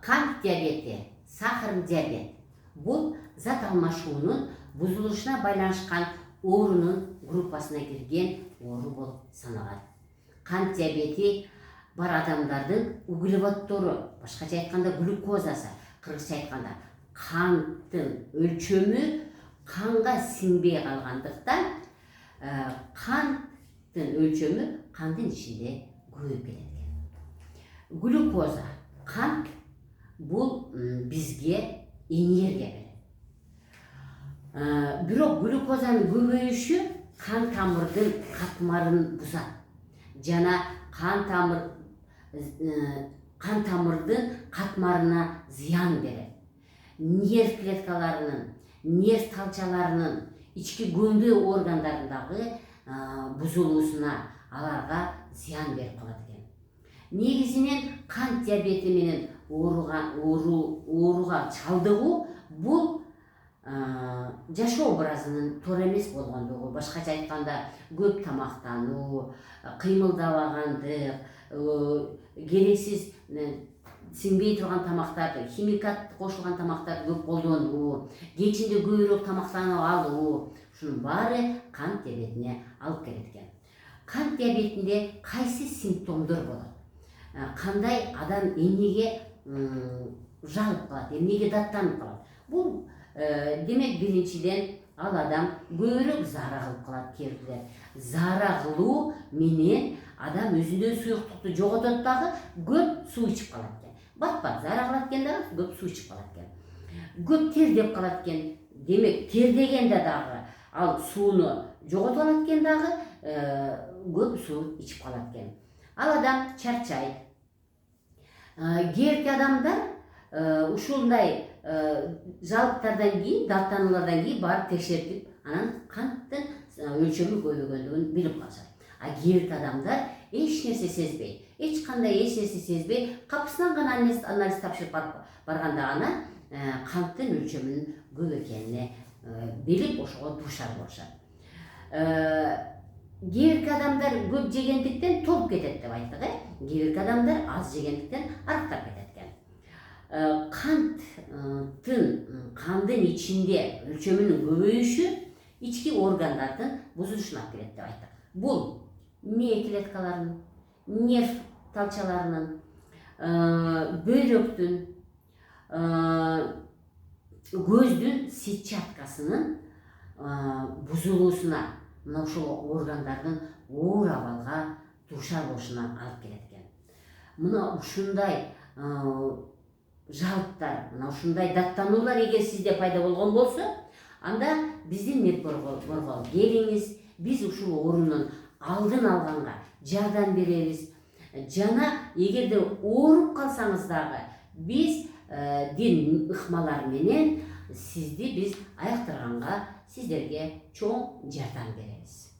Кант диабети, сахар диабет. Бұл зат алмашуының бұзылышына байланышқан оорунун группасына кирген оору болып саналады. Кант диабети бар адамдардың углеводтору, башкача айтканда глюкозасы, кыргызча айтканда канттын өлчөмү канга сиңбей калгандыктан канттын өлчөмү кандын ичинде көбөйүп кетет экен. Глюкоза, кант бул бизге энергия берет. Бирок глюкозанын көбөйүшү кан тамырдын катмарын бузат жана кан тамырдын катмарына зыян берет. Нерв клеткаларынын, нерв талчаларынын, ички көңдүү органдарындагы бузулуусуна, аларга зыян берип калат экен. Негизинен кант диабети менен ооруга чалдыгуу бул жашоо образынын туура эмес болгондугу, башкача айтканда көп тамактануу, кыймылдабагандык, керексиз сиңбей турган тамактарды, химикат кошулган тамактарды көп колдонуу, кечинде көбүрөөк тамактанып алуу, ушунун баары кант диабетине алып келет экен. Кант диабетинде кайсы симптомдор болот? Кандай адам эмнеге жалып калат, эмнеге даттанып калат? Бул демек биринчиден ал адам көбүрөөк заара кылып калат, кээбирлер. Заара кылуу менен адам өзүндөн суюктукту жоготот дагы, көп суу ичип калат экен. Бат-бат заара кылат экен дагы, көп суу ичип калат экен. Көп тердеп калат экен. Демек тердегенде дагы ал сууну жоготуп алат экен дагы, көп суу ичип калат экен. Ал адам чарчайт. Кээбирки адамдар ушундай жалыктардан кийин, даттануулардан кийин барып текшертип, анан канттын өлчөмү көбөйгөндүгүн билип калышат. Кээбирки адамдар эч нерсе сезбей, эч нерсе сезбей, капысынан гана анализ тапшырып барганда гана канттын өлчөмүнүн көп экенине билип, ошого дуушар болушат. Кээбирки адамдар көп жегендиктен толуп кетет деп айттык, кээбирки адамдар аз жегендиктен арыктап кетет экен. Кандын ичинде өлчөмүнүн көбөйүшү ички органдардын бузулушуна алып келет деп айттык. Бул мээ клеткаларынын, нерв талчаларынын, бөйрөктүн, көздүн сетчаткасынын бузулуусуна, мына ушул органдардын оор абалга дуушар болушуна алып келет экен. Мына ушундай жалыктар, мына ушундай даттануулар эгер сизде пайда болгон болсо, анда биздин медборго келиңиз, биз ушул оорунун алдын алганга жардам беребиз. Жана эгерде ооруп калсаңыз дагы, биздин ыкмалар менен сизди биз айыктырганга сиздерге чоң жардам беребиз.